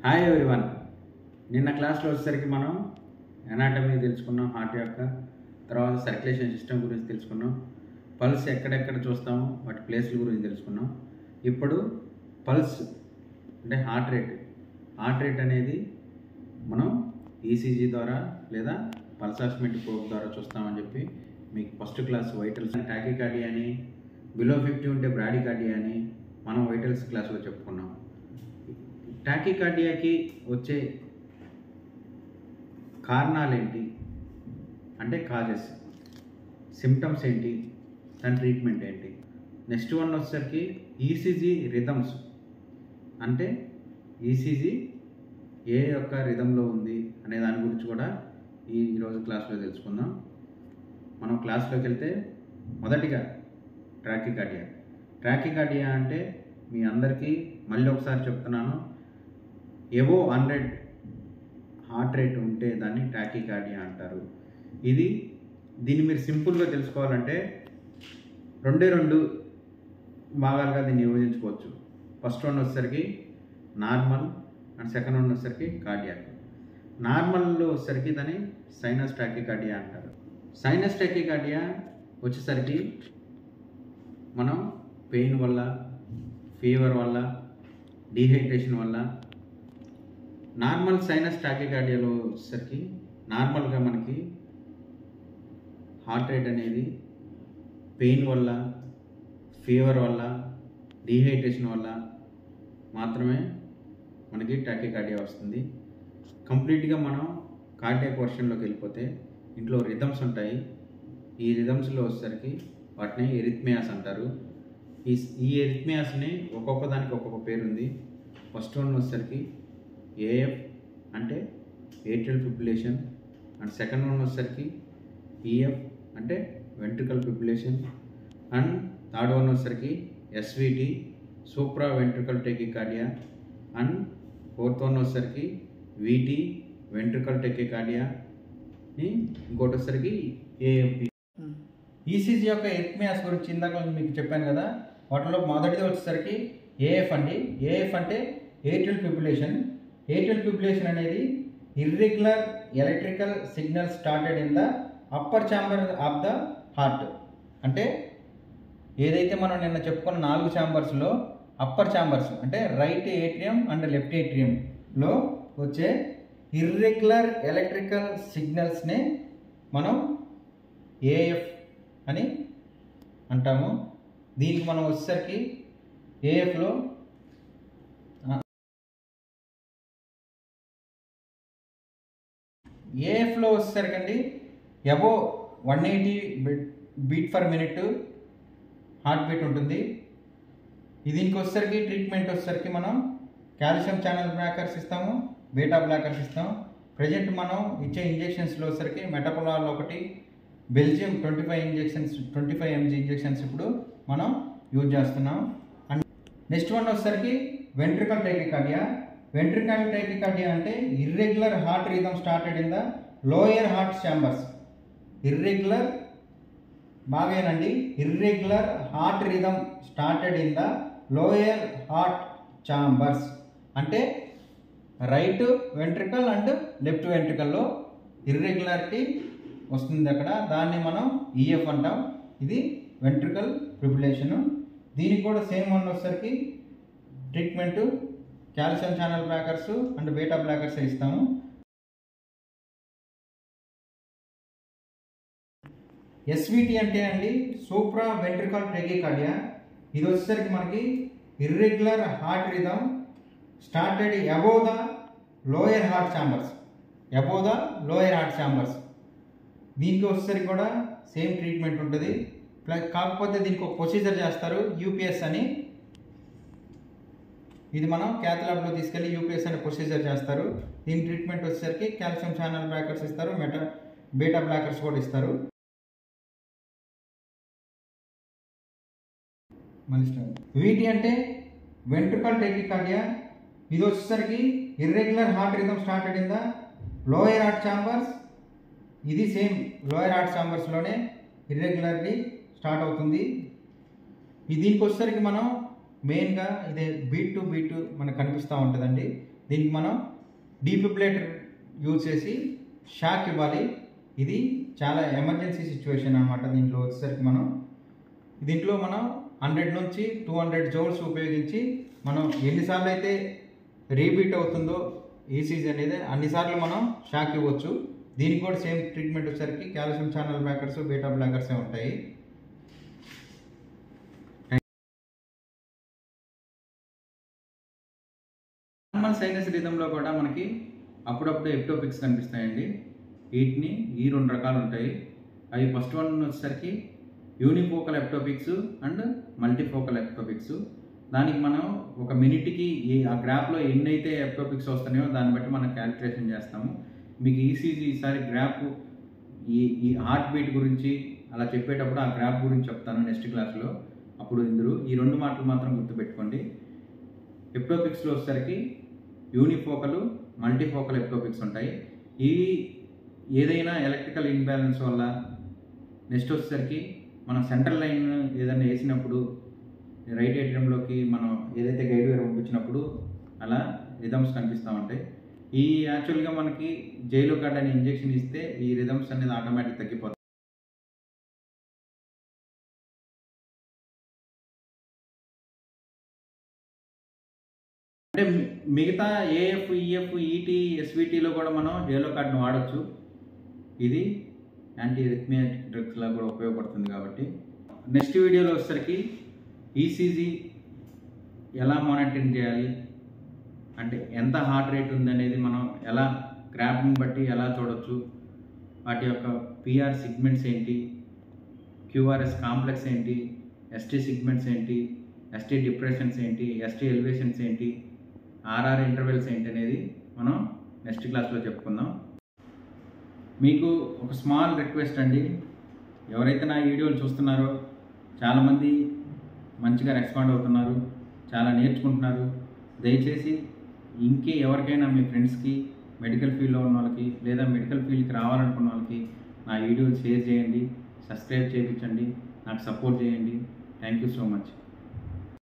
Hi everyone. నిన్న క్లాస్లో వచ్చేసరికి మనం ఎనాటమీ తెలుసుకున్నాం, హార్ట్ యొక్క తర్వాత సర్క్యులేషన్ సిస్టమ్ గురించి తెలుసుకున్నాం, పల్స్ ఎక్కడెక్కడ చూస్తాము వాటి ప్లేస్ల గురించి తెలుసుకున్నాం. ఇప్పుడు పల్స్ అంటే హార్ట్ రేట్ అనేది మనం ఈసీజీ ద్వారా లేదా పల్స్ ఆక్సిమీటర్ ప్రోబ్ ద్వారా చూస్తామని చెప్పి మీకు ఫస్ట్ క్లాస్ వైటల్స్ టాకికార్డియా అని, బిలో 50 ఉంటే బ్రాడికార్డియా అని మనం వైటల్స్ క్లాస్లో చెప్పుకున్నాం. టాకికార్డియాకి వచ్చే కారణాలు ఏంటి అంటే కాజెస్, సిమ్టమ్స్ ఏంటి, దాని ట్రీట్మెంట్ ఏంటి. నెక్స్ట్ వన్ వచ్చేసరికి ఈసీజీ రిథమ్స్ అంటే ఈసీజీ ఏ యొక్క రిథంలో ఉంది అనే దాని గురించి కూడా ఈరోజు క్లాస్లో తెలుసుకుందాం. మనం క్లాస్లోకి వెళ్తే మొదటిగా ట్రాకికార్డియా అంటే మీ అందరికీ మళ్ళీ ఒకసారి చెప్తున్నాను, ఎబో 100 హార్ట్ రేట్ ఉంటే దాన్ని టాకికార్డియా అంటారు. దీన్ని మీరు సింపుల్గా తెలుసుకోవాలంటే రెండు భాగాలుగా దీన్ని విభజించుకోవచ్చు. ఫస్ట్ వన్ వచ్చేసరికి నార్మల్ అండ్ సెకండ్ వన్ వచ్చేసరికి కార్డియాక్. నార్మల్లో వచ్చేసరికి దాన్ని సైనస్ టాకికార్డియా అంటారు. సైనస్ టాకికార్డియా వచ్చేసరికి మనం పెయిన్ వల్ల, ఫీవర్ వల్ల, డీహైడ్రేషన్ వల్ల. నార్మల్ సైనస్ టాకికార్డియాలో వచ్చేసరికి నార్మల్గా మనకి హార్ట్ రేట్ అనేది పెయిన్ వల్ల, ఫీవర్ వల్ల, డీహైడ్రేషన్ వల్ల మాత్రమే మనకి టాకికార్డియా వస్తుంది. కంప్లీట్గా మనం కార్డియాక్ వర్షన్లోకి వెళ్ళిపోతే ఇంట్లో రిథమ్స్ ఉంటాయి. ఈ రిథమ్స్లో వచ్చేసరికి వాటిని ఎరిథ్మియాస్ అంటారు. ఈ ఎరిథ్మియాస్ని ఒక్కొక్క దానికి ఒక్కొక్క పేరు ఉంది. ఫస్ట్ వన్ వచ్చేసరికి ఏఎఫ్ అంటే atrial fibrillation, and second one వచ్చేసరికి ఈఎఫ్ అంటే ventricular fibrillation, and third one వచ్చేసరికి SVT supra ventricular tachycardia, and fourth one వచ్చేసరికి విటి వెంట్రికల్ టాకికార్డియా, ఇంకోటి వచ్చేసరికి ఏఎఫ్పి. ఈసీజీ యొక్క ఎరిథ్మియాస్ గురించి ఇందాక మీకు చెప్పాను కదా, వాటిలో మొదటిది వచ్చేసరికి ఏఎఫ్ అండి. ఏఎఫ్ అంటే ఏట్రియల్ ఫిబ్రిలేషన్. ఏట్రియల్ ఫిబ్రిలేషన్ అనేది irregular electrical signal started in the upper chamber of the heart. అంటే ఏదైతే మనం నిన్న చెప్పుకున్న 4 ఛాంబర్స్లో అప్పర్ ఛాంబర్స్ అంటే రైట్ ఏట్రియం అండ్ లెఫ్ట్ ఏట్రియంలో వచ్చే ఇర్రెగ్యులర్ ఎలక్ట్రికల్ సిగ్నల్స్నే మనం ఏఎఫ్ అని అంటాము. దీనికి మనం వచ్చేసరికి ఏఎఫ్లో వచ్చేసరికి అండి అబో 180 beat per minute heart beat ఉంటుంది. దీనికి వచ్చేసరికి ట్రీట్మెంట్ వచ్చేసరికి మనం కాల్షియం ఛానల్ బ్లాకర్స్ ఇస్తాము, బీటా బ్లాకర్స్ ఇస్తాం. ప్రజెంట్ మనం ఇచ్చే ఇంజెక్షన్స్లో వచ్చేసరికి మెటపోలాల్ 1, బెల్జియం 25 mg ఇంజెక్షన్స్ ఇప్పుడు మనం యూజ్ చేస్తున్నాం. అండ్ నెక్స్ట్ వన్ వచ్చేసరికి వెంట్రికల్ టాకికార్డియా. వెంట్రికల్ టాకికార్డియా అంటే irregular heart rhythm started in the lower heart chambers. Irregular heart rhythm started in the lower heart chambers అంటే రైట్ వెంట్రికల్ అండ్ లెఫ్ట్ వెంట్రికల్లో irregularity వస్తుంది అక్కడ, దాన్ని మనం EF అంటాం. ఇది వెంట్రికల్ ఫిబ్రిలేషన్. దీనికి కూడా సేమ్ వన్ వచ్చేసరికి treatment calcium channel blockers and beta blockers ఇస్తాము. ఎస్విటి అంటే అండి సూప్రా వెంట్రికల్ టాకికార్డియా. ఇది వచ్చేసరికి మనకి irregular heart rhythm started above the lower heart chambers. దీనికి వచ్చేసరికి కూడా సేమ్ ట్రీట్మెంట్ ఉంటుంది. కాకపోతే దీనికి ఒక ప్రొసీజర్ చేస్తారు, యూపీఎస్ అని. ఇది మనం క్యాత్ ల్యాబ్లో తీసుకెళ్ళి యూపీఎస్ అనే ప్రొసీజర్ చేస్తారు. దీని ట్రీట్మెంట్ వచ్చేసరికి కాల్షియం ఛానల్ బ్లాకర్స్ ఇస్తారు, బీటా బ్లాకర్స్ కూడా ఇస్తారు. వీటి అంటే వెంట్రికల్ టాకికార్డియా. ఇది వచ్చేసరికి irregular heart rhythm started in the lower heart chambers. ఇది సేమ్ లోయర్ హార్ట్ ఛాంబర్స్లోనే ఇర్రెగ్యులర్లీ స్టార్ట్ అవుతుంది. దీనికి వచ్చేసరికి మనం మెయిన్గా ఇదే బీట్ టు బీట్ మనకు కనిపిస్తూ ఉంటుందండి. దీనికి మనం డీఫిబ్రిలేటర్ యూజ్ చేసి షాక్ ఇవ్వాలి. ఇది చాలా ఎమర్జెన్సీ సిచ్యువేషన్ అనమాట. దీంట్లో వచ్చేసరికి దీంట్లో మనం 100 నుంచి 200 జౌల్స్ ఉపయోగించి మనం ఎన్నిసార్లు అయితే రీబీట్ అవుతుందో ఈసీజీ అనేది అన్నిసార్లు మనం షాక్ ఇవ్వచ్చు. దీనికి కూడా సేమ్ ట్రీట్మెంట్ వచ్చేసరికి కాల్షియం ఛానల్ బ్లాకర్స్, బీటా బ్లాకర్సే ఉంటాయి. నార్మల్ సైనస్ రిథంలో కూడా మనకి అప్పుడప్పుడు ఎక్టోపిక్స్ కనిపిస్తాయండి. వీటిని ఈ 2 రకాలు ఉంటాయి. అవి ఫస్ట్ వన్ వచ్చేసరికి యూనిఫోకల్ ఎక్టోపిక్స్ అండ్ మల్టీఫోకల్ ఎక్టోపిక్స్. దానికి మనం ఒక మినిట్కి ఆ గ్రాఫ్లో ఎన్నైతే ఎక్టోపిక్స్ వస్తున్నాయో దాన్ని బట్టి మనం క్యాలిక్యులేషన్ చేస్తాము. మీకు ఈసీజీ ఈసారి గ్రాఫ్ ఈ హార్ట్ బీట్ గురించి అలా చెప్పేటప్పుడు ఆ గ్రాఫ్ గురించి చెప్తాను నెక్స్ట్ క్లాస్లో. అప్పుడు ఇందులో ఈ 2 మాటలు మాత్రం గుర్తుపెట్టుకోండి. ఎక్టోపిక్స్లో వచ్చేసరికి యూనిఫోకల్, మల్టీఫోకల్ ఎక్టోపిక్స్ ఉంటాయి. ఇవి ఏదైనా ఎలక్ట్రికల్ ఇన్బ్యాలెన్స్ వల్ల, నెక్స్ట్ వచ్చేసరికి మనం సెంట్రల్ లైన్ ఏదైనా వేసినప్పుడు రైట్ ఏటీఎంలోకి మనం ఏదైతే గైడ్ వేర్ పంపించినప్పుడు అలా రిథమ్స్ కనిపిస్తూ ఉంటాయి. ఈ యాక్చువల్గా మనకి జైలో కార్డ్ అనే ఇంజెక్షన్ ఇస్తే ఈ రిథమ్స్ అనేది ఆటోమేటిక్ తగ్గిపోతాయి. అంటే మిగతా ఏఎఫ్, ఈఎఫ్, ఈటీ, ఎస్విటీలో కూడా మనం జైలో కార్డ్ను వాడచ్చు. ఇది యాంటీ రిథమియా డ్రగ్స్లా కూడా ఉపయోగపడుతుంది కాబట్టి. నెక్స్ట్ వీడియోలో వచ్చేసరికి ఈసీజీ ఎలా మానిటరింగ్ చేయాలి, అంటే ఎంత హార్ట్ రేట్ ఉందనేది మనం ఎలా గ్రాఫ్ని బట్టి ఎలా చూడొచ్చు, వాటి యొక్క పిఆర్ సిగ్మెంట్స్ ఏంటి, క్యూఆర్ఎస్ కాంప్లెక్స్ ఏంటి, ఎస్టీ సిగ్మెంట్స్ ఏంటి, ఎస్టీ డిప్రెషన్స్ ఏంటి, ఎస్టీ ఎలివేషన్స్ ఏంటి, ఆర్ఆర్ ఇంటర్వెల్స్ ఏంటి అనేది మనం నెక్స్ట్ క్లాస్లో చెప్పుకుందాం. మీకు ఒక స్మాల్ రిక్వెస్ట్ అండి, ఎవరైతే నా వీడియోలు చూస్తున్నారో చాలామంది మంచిగా రెస్పాండ్ అవుతున్నారు, చాలా నేర్చుకుంటున్నారు. దయచేసి ఎవరికైనా మీ ఫ్రెండ్స్కి, మెడికల్ ఫీల్డ్లో ఉన్న వాళ్ళకి లేదా మెడికల్ ఫీల్డ్కి రావాలనుకున్న వాళ్ళకి నా వీడియోలు షేర్ చేయండి, సబ్స్క్రైబ్ చేయించండి, నాకు సపోర్ట్ చేయండి. Thank you so much.